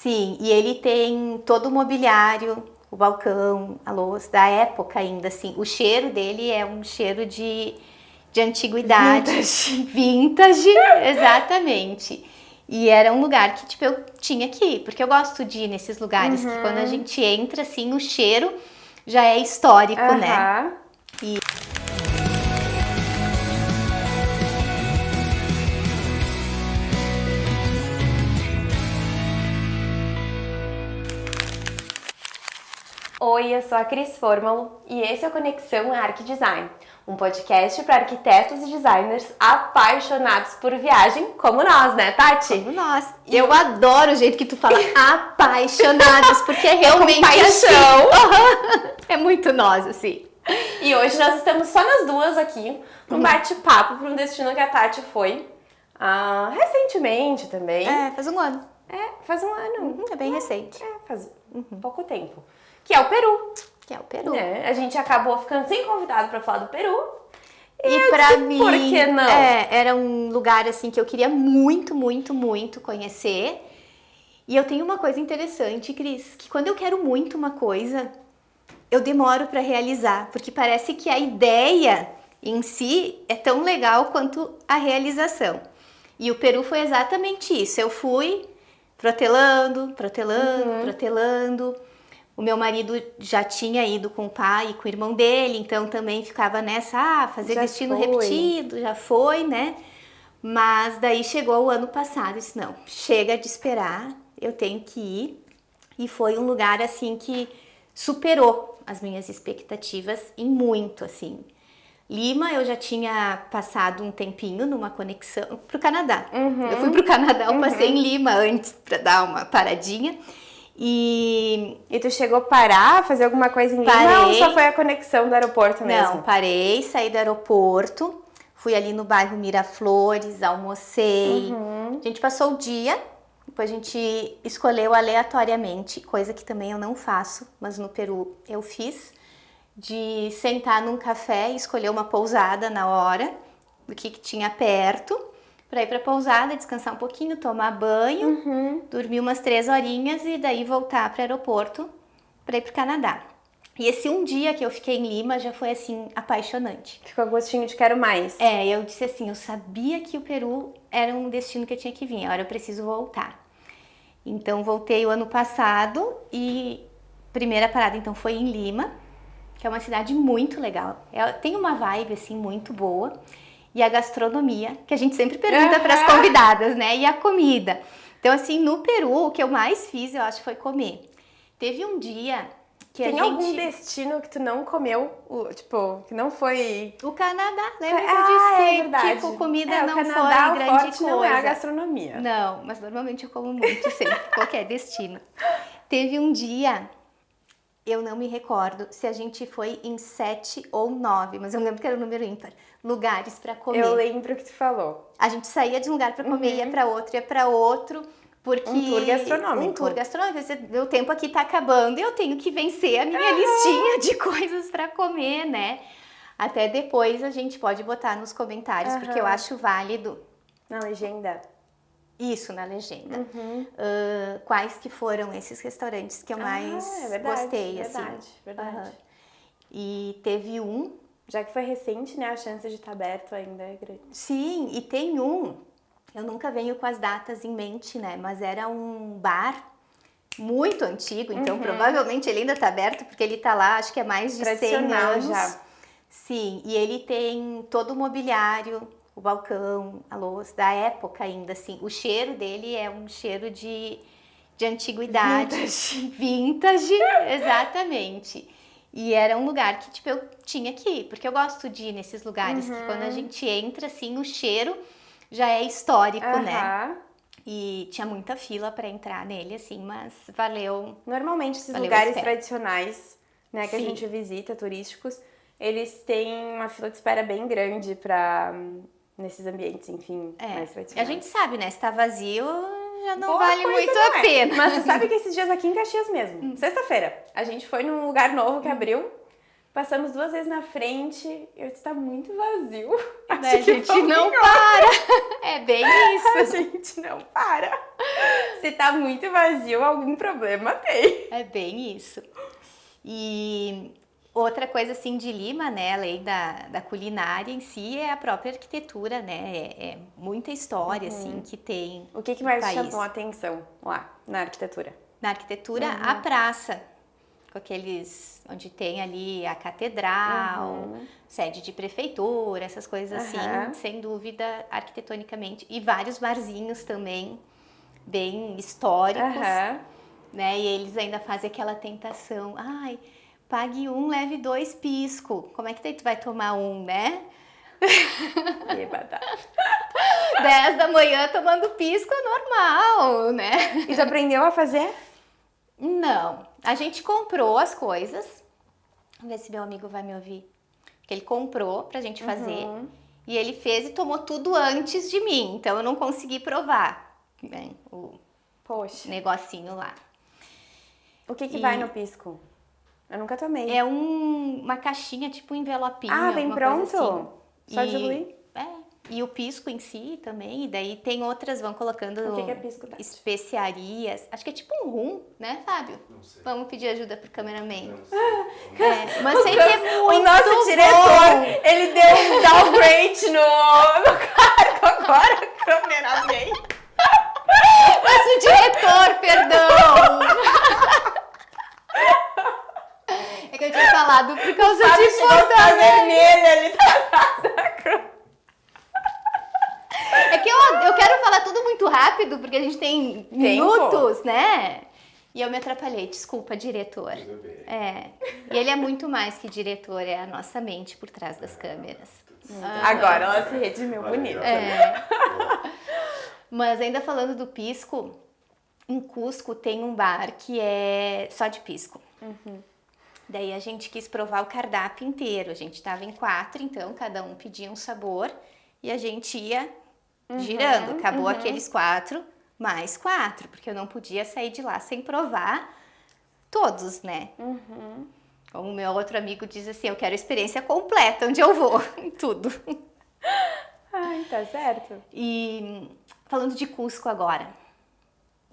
Sim, e ele tem todo o mobiliário, o balcão, a louça, da época ainda, assim. O cheiro dele é um cheiro de antiguidade. Vintage, exatamente. E era um lugar que, tipo, eu tinha que ir, porque eu gosto de ir nesses lugares que quando a gente entra, assim, o cheiro já é histórico, né? Oi, eu sou a Cris Fórmalo e esse é o Conexão Arquidesign, um podcast para arquitetos e designers apaixonados por viagem, como nós, né, Tati? Como nós. Eu adoro o jeito que tu fala apaixonados, porque é realmente paixão. Assim. É muito nós, assim. E hoje nós estamos só nas duas aqui, num bate-papo para um destino que a Tati foi recentemente também. Faz um ano. Faz um ano. É bem recente. Faz pouco tempo. Que é o Peru. A gente acabou ficando sem convidado para falar do Peru. E pra mim, por que não? Era um lugar assim que eu queria muito, muito, muito conhecer. E eu tenho uma coisa interessante, Cris, que quando eu quero muito uma coisa, eu demoro pra realizar, porque parece que a ideia em si é tão legal quanto a realização. E o Peru foi exatamente isso. Eu fui protelando. O meu marido já tinha ido com o pai e com o irmão dele, então também ficava nessa, fazer Já destino foi. repetido, já foi, né? Mas daí chegou o ano passado, eu disse, não, chega de esperar, eu tenho que ir. E foi um lugar, assim, que superou as minhas expectativas em muito, assim. Lima, eu já tinha passado um tempinho numa conexão pro Canadá. Eu fui pro Canadá, eu passei em Lima antes pra dar uma paradinha. E tu chegou a parar, fazer alguma coisa em Lima? Parei. Ou só foi a conexão do aeroporto mesmo? Não, parei, saí do aeroporto, fui ali no bairro Miraflores, almocei. A gente passou o dia, depois a gente escolheu aleatoriamente, coisa que também eu não faço, mas no Peru eu fiz, de sentar num café e escolher uma pousada na hora, do que tinha perto, para ir para a pousada, descansar um pouquinho, tomar banho, dormir umas 3 horinhas e daí voltar para o aeroporto para ir para o Canadá. E esse um dia que eu fiquei em Lima já foi assim apaixonante. Ficou a gostinho de quero mais. Eu disse assim, eu sabia que o Peru era um destino que eu tinha que vir, agora eu preciso voltar. Então voltei o ano passado e primeira parada então foi em Lima, que é uma cidade muito legal. Tem uma vibe assim muito boa. E a gastronomia, que a gente sempre pergunta para as convidadas, né? E a comida. Então, assim, no Peru, o que eu mais fiz, eu acho, foi comer. Teve um dia que Tem algum destino que tu não comeu, tipo, que não foi... O Canadá, lembra que eu disse que, verdade. Tipo, comida não o Canadá, foi grande forte coisa. Não é a gastronomia. Não, mas normalmente eu como muito sempre, qualquer destino. Teve um dia... Eu não me recordo se a gente foi em 7 ou 9, mas eu lembro que era o número ímpar. Lugares para comer. Eu lembro o que tu falou. A gente saía de um lugar para comer, ia para outro, porque... Um tour gastronômico. Um tour gastronômico. O tempo aqui tá acabando e eu tenho que vencer a minha listinha de coisas para comer, né? Até depois a gente pode botar nos comentários, porque eu acho válido. Na legenda. Isso, na legenda. Quais que foram esses restaurantes que eu mais gostei, assim. Verdade. E teve um... Já que foi recente, né, a chance de estar aberto ainda é grande. Sim, e tem um... Eu nunca venho com as datas em mente, né, mas era um bar muito antigo, então provavelmente ele ainda tá aberto, porque ele tá lá, acho que é mais de 100 anos. Já. Sim, e ele tem todo o mobiliário... O balcão, a louça, da época ainda, assim. O cheiro dele é um cheiro de antiguidade. Vintage, exatamente. E era um lugar que, tipo, eu tinha que ir. Porque eu gosto de ir nesses lugares que quando a gente entra, assim, o cheiro já é histórico, né? E tinha muita fila pra entrar nele, assim, mas valeu. Normalmente esses lugares tradicionais, né, que a gente visita, turísticos, eles têm uma fila de espera bem grande pra... nesses ambientes, enfim, mais tradicionais. A gente sabe, né? Se tá vazio, já não vale muito a pena. Mas você sabe que esses dias aqui em Caxias mesmo, sexta-feira, a gente foi num lugar novo que abriu Passamos 2 vezes na frente, eu disse, tá muito vazio. A gente não para. É bem isso. A gente não para. Se tá muito vazio, algum problema tem. É bem isso. E outra coisa, assim, de Lima, né, além da culinária em si, é a própria arquitetura, né? É muita história, assim, que tem. O que mais chamou a atenção lá, na arquitetura? Na arquitetura, a praça. Com aqueles, onde tem ali a catedral, sede de prefeitura, essas coisas assim, sem dúvida, arquitetonicamente. E vários barzinhos também, bem históricos, né? E eles ainda fazem aquela tentação, ai, pague 1, leve 2 pisco. Como é que daí tu vai tomar 1, né? 10 da manhã tomando pisco é normal, né? E tu aprendeu a fazer? Não, a gente comprou as coisas. Vamos ver se meu amigo vai me ouvir. Porque ele comprou pra gente fazer. E ele fez e tomou tudo antes de mim. Então eu não consegui provar, né, o negocinho lá. O que vai no pisco? Eu nunca tomei. É uma caixinha, tipo um envelopinho. Ah, vem pronto? Assim. Só diluir? E o pisco em si também, e daí tem outras, vão colocando o que é pisco, Tati? Especiarias. Acho que é tipo um rum, né, Fábio? Não sei. Vamos pedir ajuda pro cameraman. Não sei. Mas sei que é muito O nosso diretor, ele deu um downgrade no cargo agora, cameraman. Nosso diretor, perdão! É que eu tinha falado por causa de tá vermelha, ele tá É que eu quero falar tudo muito rápido, porque a gente tem minutos, né? E eu me atrapalhei, desculpa, diretor. Tudo bem. E ele é muito mais que diretor, é a nossa mente por trás das câmeras. Agora ela se redimiu bonito. Mas ainda falando do pisco, em Cusco tem um bar que é só de pisco. Daí a gente quis provar o cardápio inteiro. A gente tava em 4, então cada um pedia um sabor e a gente ia girando. Acabou aqueles 4, mais 4, porque eu não podia sair de lá sem provar todos, né? Como o meu outro amigo diz assim, eu quero experiência completa, onde eu vou, em tudo. Ai, tá certo. E falando de Cusco agora,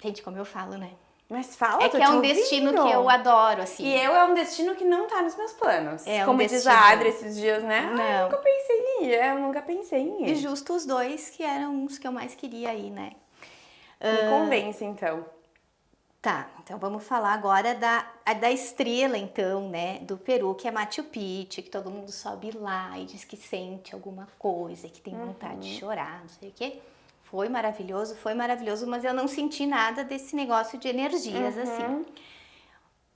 gente, como eu falo, né? Mas fala, É que é um destino que eu adoro, assim. E é um destino que não tá nos meus planos. É um como destino. diz a Adri esses dias, né? Não. Eu nunca pensei em ir, eu nunca pensei em ir. E justo os 2 que eram os que eu mais queria ir, né? Me convence, então. Tá, então vamos falar agora da estrela, então, né, do Peru, que é Machu Picchu, que todo mundo sobe lá e diz que sente alguma coisa, que tem vontade de chorar, não sei o quê. Foi maravilhoso, mas eu não senti nada desse negócio de energias, assim.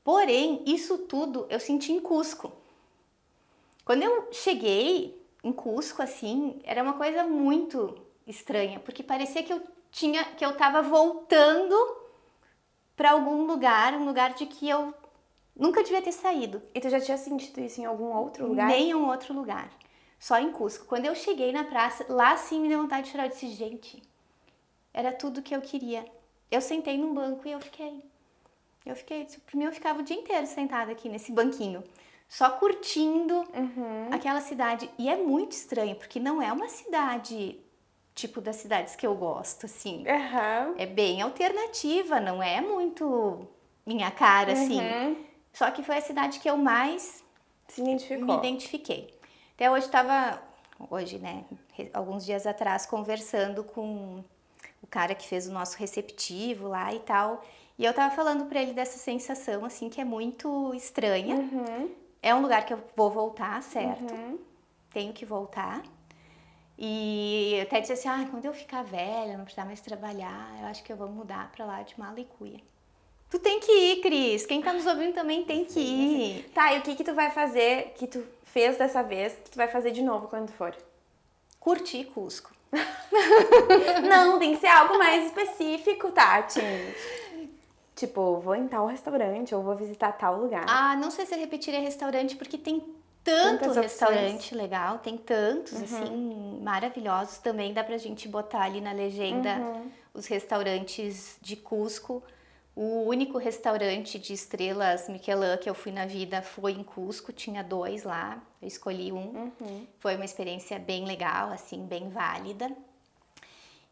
Porém, isso tudo eu senti em Cusco. Quando eu cheguei em Cusco, assim, era uma coisa muito estranha, porque parecia que eu tava voltando para algum lugar, um lugar de que eu nunca devia ter saído. E tu já tinha sentido isso em algum outro lugar? Nenhum outro lugar. Só em Cusco. Quando eu cheguei na praça, lá sim me deu vontade de chorar. Eu disse, gente, era tudo que eu queria. Eu sentei num banco e eu fiquei. Por mim eu ficava o dia inteiro sentada aqui nesse banquinho, só curtindo aquela cidade. E é muito estranho, porque não é uma cidade tipo das cidades que eu gosto, assim. É bem alternativa, não é muito minha cara, assim. Só que foi a cidade que eu mais me identifiquei. Até hoje, né, alguns dias atrás, conversando com o cara que fez o nosso receptivo lá e tal. E eu tava falando pra ele dessa sensação, assim, que é muito estranha. É um lugar que eu vou voltar, certo? Tenho que voltar. E eu até disse assim, quando eu ficar velha, não precisar mais trabalhar, eu acho que eu vou mudar pra lá de Malicuia. Tu tem que ir, Cris. Quem tá nos ouvindo também tem que ir. Tá, e o que tu vai fazer, que tu fez dessa vez, que tu vai fazer de novo quando tu for? Curtir Cusco. Não, tem que ser algo mais específico, Tati. Tipo, vou em tal restaurante ou vou visitar tal lugar. Não sei se eu repetiria restaurante, porque tem tanto restaurante legal, tem tantos, assim, maravilhosos. Também dá pra gente botar ali na legenda os restaurantes de Cusco. O único restaurante de estrelas Michelin que eu fui na vida foi em Cusco, tinha 2 lá, eu escolhi um. Foi uma experiência bem legal, assim, bem válida.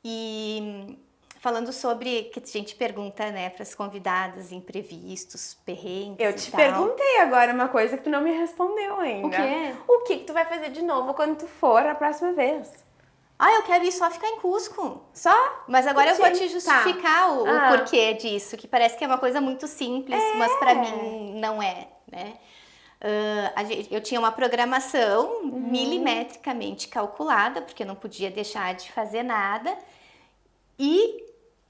E falando sobre, que a gente pergunta, né, para as convidadas, imprevistos, perrengues Eu te perguntei agora uma coisa que tu não me respondeu ainda. O quê? O que tu vai fazer de novo quando tu for a próxima vez? Eu quero ir só ficar em Cusco. Só? Mas agora eu vou te justificar o porquê disso, que parece que é uma coisa muito simples, mas pra mim não é, né? Eu tinha uma programação milimetricamente calculada, porque eu não podia deixar de fazer nada, e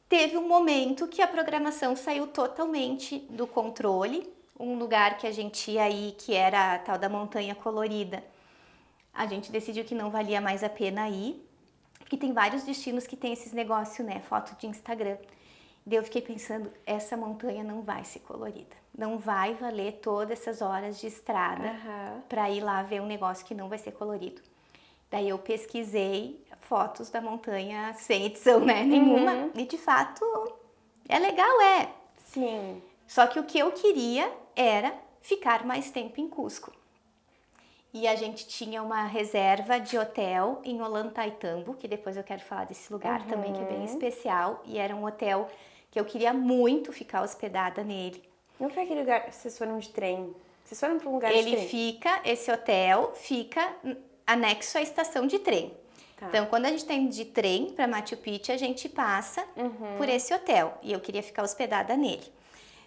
teve um momento que a programação saiu totalmente do controle. Um lugar que a gente ia ir, que era a tal da Montanha Colorida, a gente decidiu que não valia mais a pena ir, porque tem vários destinos que tem esses negócios, né, foto de Instagram. Daí eu fiquei pensando, essa montanha não vai ser colorida. Não vai valer todas essas horas de estrada para ir lá ver um negócio que não vai ser colorido. Daí eu pesquisei fotos da montanha sem edição, né, nenhuma. E de fato, é legal, é. Sim. Só que o que eu queria era ficar mais tempo em Cusco. E a gente tinha uma reserva de hotel em Ollantaytambo, que depois eu quero falar desse lugar também, que é bem especial. E era um hotel que eu queria muito ficar hospedada nele. Não foi aquele lugar que vocês foram de trem? Vocês foram para um lugar de trem? Esse hotel fica anexo à estação de trem. Tá. Então, quando a gente tem de trem para Machu Picchu, a gente passa por esse hotel. E eu queria ficar hospedada nele.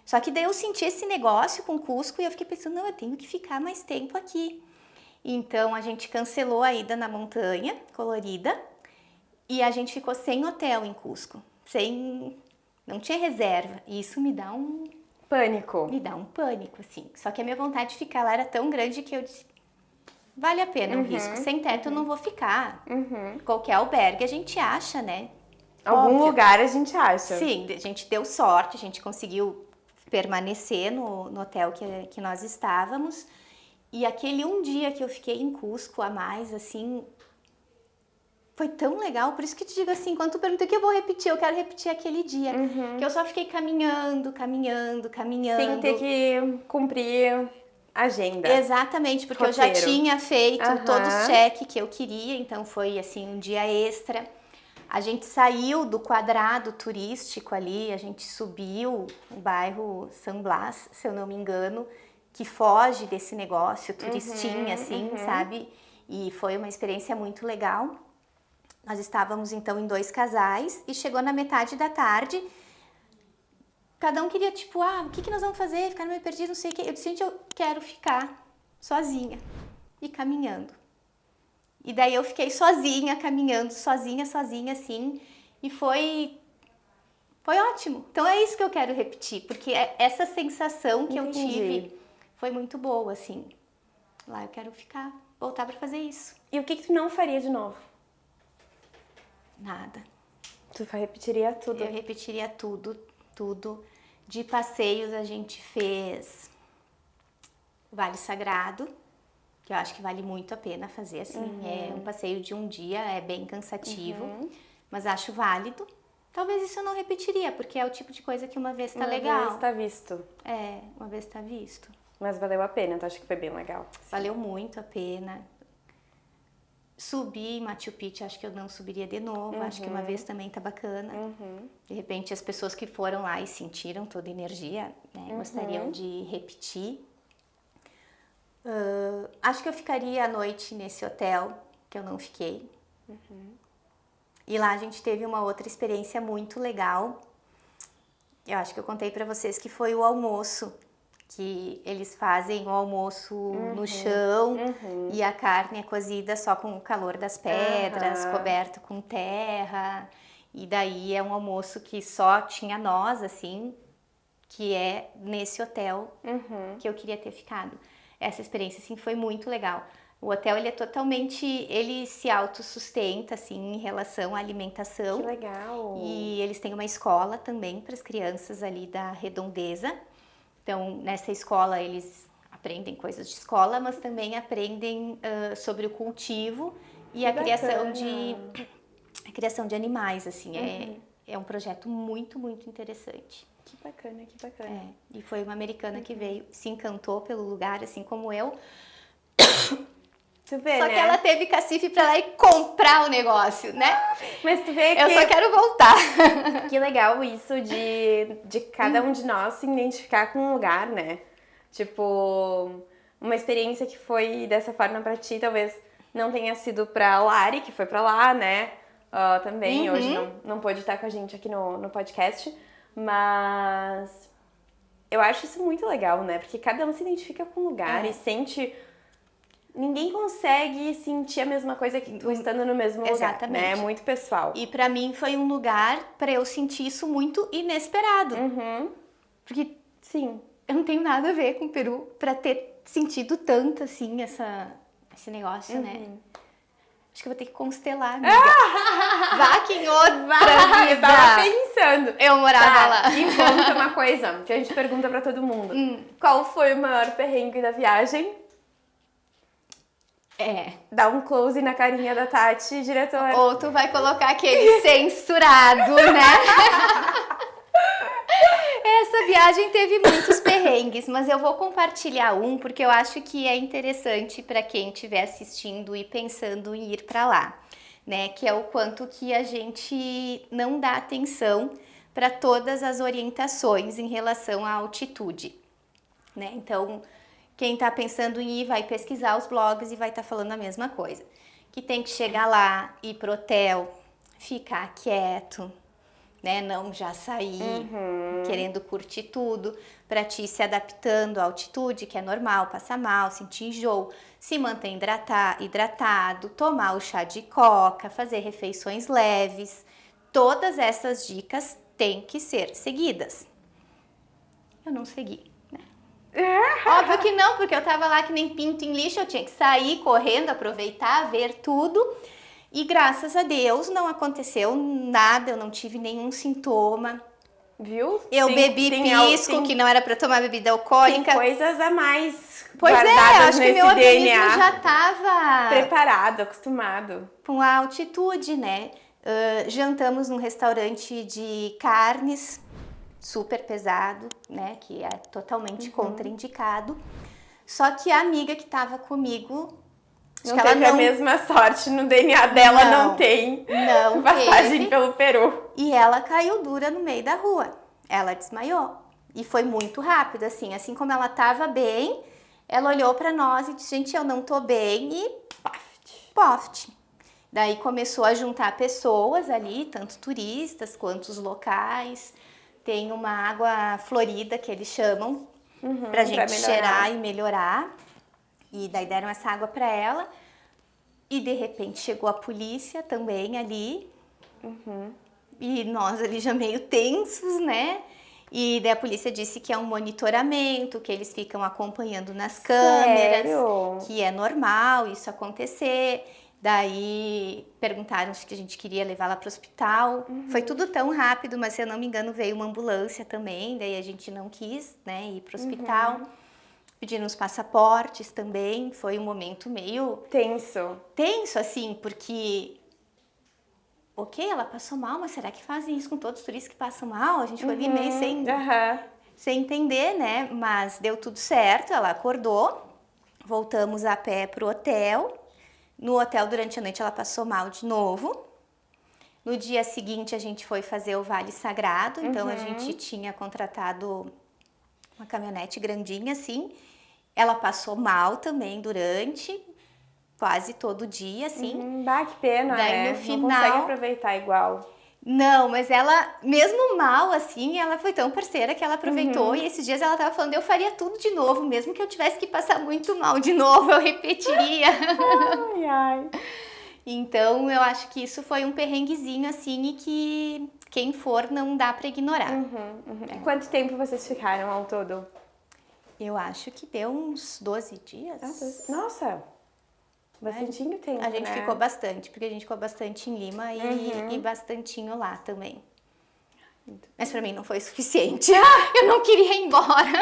Só que daí eu senti esse negócio com Cusco e eu fiquei pensando, não, eu tenho que ficar mais tempo aqui. Então, a gente cancelou a ida na Montanha Colorida e a gente ficou sem hotel em Cusco. Não tinha reserva. E isso me dá um... Pânico. Me dá um pânico, assim. Só que a minha vontade de ficar lá era tão grande que eu disse, vale a pena o risco. Sem teto eu não vou ficar. Qualquer albergue a gente acha, né? Algum lugar a gente acha. Sim, a gente deu sorte, a gente conseguiu permanecer no hotel que nós estávamos. E aquele um dia que eu fiquei em Cusco a mais, assim, foi tão legal. Por isso que te digo assim, quando tu pergunta o que eu vou repetir, eu quero repetir aquele dia. Que eu só fiquei caminhando. Sem ter que cumprir agenda. Exatamente, porque roteiro. Eu já tinha feito todo o check que eu queria, então foi assim um dia extra. A gente saiu do quadrado turístico ali, a gente subiu o bairro San Blas, se eu não me engano, que foge desse negócio turistinha, assim, sabe? E foi uma experiência muito legal. Nós estávamos, então, em 2 casais e chegou na metade da tarde, cada um queria, tipo, o que nós vamos fazer? Ficar meio perdido, não sei o quê. Eu disse, gente, eu quero ficar sozinha e caminhando. E daí eu fiquei sozinha, caminhando, sozinha, assim, e foi ótimo. Então é isso que eu quero repetir, porque essa sensação que eu tive foi muito boa, assim. Lá eu quero voltar pra fazer isso. E o que tu não faria de novo? Nada. Tu repetiria tudo? Eu repetiria tudo. De passeios a gente fez Vale Sagrado, que eu acho que vale muito a pena fazer, assim. É um passeio de um dia, é bem cansativo, mas acho válido. Talvez isso eu não repetiria, porque é o tipo de coisa que uma vez tá legal. Uma vez tá visto. Uma vez tá visto. Mas valeu a pena, tu acha que foi bem legal? Sim. Valeu muito a pena. Subir Machu Picchu, acho que eu não subiria de novo. Acho que uma vez também tá bacana. De repente, as pessoas que foram lá e sentiram toda a energia, né, gostariam de repetir. Acho que eu ficaria à noite nesse hotel, que eu não fiquei. E lá a gente teve uma outra experiência muito legal. Eu acho que eu contei pra vocês que foi o almoço. Que eles fazem o almoço no chão e a carne é cozida só com o calor das pedras, coberto com terra. E daí é um almoço que só tinha nós, assim, que é nesse hotel que eu queria ter ficado. Essa experiência, assim, foi muito legal. O hotel, ele se autossustenta, assim, em relação à alimentação. Que legal! E eles têm uma escola também para as crianças ali da Redondeza. Então, nessa escola, eles aprendem coisas de escola, mas também aprendem sobre o cultivo e a criação de animais, assim. É um projeto muito, muito interessante. Que bacana, que bacana. E foi uma americana que veio, se encantou pelo lugar, assim como eu. Tu vê, Só né? que ela teve cacife pra lá e comprar o negócio, né? Mas tu vê que... Eu só quero voltar. Que legal isso de cada um de nós se identificar com um lugar, né? Tipo, uma experiência que foi dessa forma pra ti, talvez não tenha sido pra Lari, que foi pra lá, né? Também, hoje não pôde estar com a gente aqui no podcast, mas eu acho isso muito legal, né? Porque cada um se identifica com um lugar e sente... Ninguém consegue sentir a mesma coisa que tu estando no mesmo lugar, né? É muito pessoal. E pra mim foi um lugar pra eu sentir isso muito inesperado. Porque, sim, eu não tenho nada a ver com o Peru pra ter sentido tanto, assim, esse negócio, né? Acho que eu vou ter que constelar, amiga. Vá que em outra vida. Eu tava pensando. Eu morava lá. E conta uma coisa que a gente pergunta pra todo mundo. Qual foi o maior perrengue da viagem? Dá um close na carinha da Tati, diretora. Ou tu vai colocar aquele censurado, né? Essa viagem teve muitos perrengues, mas eu vou compartilhar um porque eu acho que é interessante para quem estiver assistindo e pensando em ir para lá, né? Que é o quanto que a gente não dá atenção para todas as orientações em relação à altitude, né? Então, quem está pensando em ir vai pesquisar os blogs e vai estar falando a mesma coisa. Que tem que chegar lá, ir pro hotel, ficar quieto, né? Não já sair querendo curtir tudo, para ti se adaptando à altitude, que é normal, passar mal, sentir enjoo, se manter hidratado, tomar o chá de coca, fazer refeições leves. Todas essas dicas têm que ser seguidas. Eu não segui. Óbvio que não, porque eu tava lá que nem pinto em lixo, eu tinha que sair correndo, aproveitar, ver tudo. E graças a Deus não aconteceu nada, eu não tive nenhum sintoma. Viu? Eu bebi pisco, que não era pra tomar bebida alcoólica. Tem coisas a mais pois guardadas acho que nesse meu organismo DNA. já tava Preparado, acostumado. Com a altitude, né? Jantamos num restaurante de carnes, super pesado, né? Que é totalmente contraindicado. Só que a amiga que tava comigo... Não teve a mesma sorte, no DNA dela não tem passagem pelo Peru. E ela caiu dura no meio da rua, ela desmaiou. E foi muito rápido, assim como ela tava bem, ela olhou pra nós e disse, gente, eu não tô bem e poft. Daí começou a juntar pessoas ali, tanto turistas quanto os locais. Tem uma água florida que eles chamam pra gente cheirar e melhorar. E daí deram essa água pra ela. E de repente chegou a polícia também ali. E nós ali já meio tensos, né? E daí a polícia disse que é um monitoramento, que eles ficam acompanhando nas câmeras. Sério? Que é normal isso acontecer. Daí perguntaram se a gente queria levar ela pro hospital. Foi tudo tão rápido, mas se eu não me engano veio uma ambulância também. Daí a gente não quis, né, ir pro hospital. Pediram os passaportes também, foi um momento meio... Tenso, assim, porque... Ok, ela passou mal, mas será que fazem isso com todos os turistas que passam mal? A gente foi ali meio sem entender, né? Mas deu tudo certo, ela acordou, voltamos a pé pro hotel. No hotel, durante a noite, ela passou mal de novo. No dia seguinte, a gente foi fazer o Vale Sagrado, então a gente tinha contratado uma caminhonete grandinha, assim. Ela passou mal também durante, quase todo dia, assim. Que pena, daí, no final, não consegue aproveitar igual. Não, mas ela, mesmo mal, assim, ela foi tão parceira que ela aproveitou. E esses dias ela tava falando, eu faria tudo de novo, mesmo que eu tivesse que passar muito mal de novo, eu repetiria. Então, eu acho que isso foi um perrenguezinho, assim, e que quem for não dá pra ignorar. Quanto tempo vocês ficaram ao todo? Eu acho que deu uns 12 dias. Nossa, bastantinho tempo, A gente ficou bastante, porque a gente ficou bastante em Lima e bastantinho lá também. Mas pra mim não foi suficiente. Eu não queria ir embora.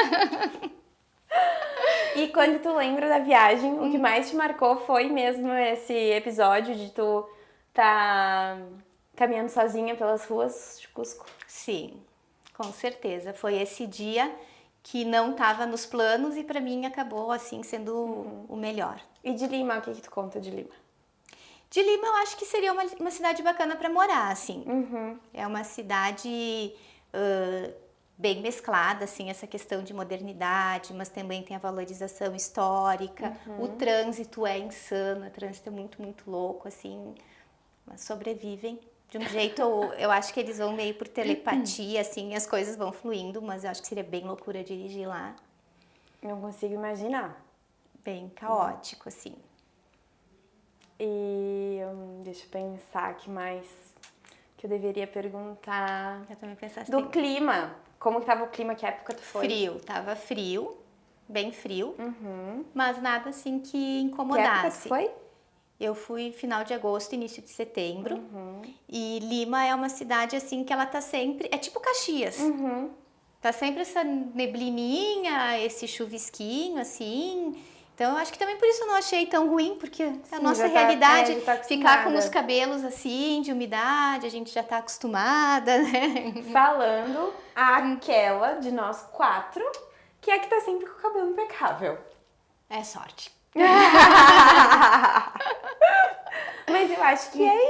E quando tu lembra da viagem, o que mais te marcou foi mesmo esse episódio de tu tá caminhando sozinha pelas ruas de Cusco? Sim, Com certeza. Foi esse dia que não estava nos planos e para mim acabou assim sendo o melhor. E de Lima, o que tu conta de Lima? De Lima eu acho que seria uma cidade bacana para morar, assim. É uma cidade bem mesclada, assim, essa questão de modernidade, mas também tem a valorização histórica. O trânsito é insano, o trânsito é muito, muito louco, assim, mas sobrevivem. De um jeito, eu acho que eles vão meio por telepatia, assim, as coisas vão fluindo, mas eu acho que seria bem loucura dirigir lá. Não consigo imaginar. Bem caótico, assim. E deixa eu pensar que mais que eu deveria perguntar. Eu também pensasse do clima. Como que tava o clima? Que época tu foi? Frio, tava frio, bem frio, mas nada assim que incomodasse. Que época tu foi? Eu fui final de agosto, início de setembro. E Lima é uma cidade assim que ela tá sempre. É tipo Caxias. Tá sempre essa neblininha, esse chuvisquinho, assim. Então eu acho que também por isso eu não achei tão ruim, porque a nossa realidade ficar com os cabelos assim, de umidade, a gente já tá acostumada, né? Falando aquela de nós 4, que é que tá sempre com o cabelo impecável. É sorte. Mas eu acho que é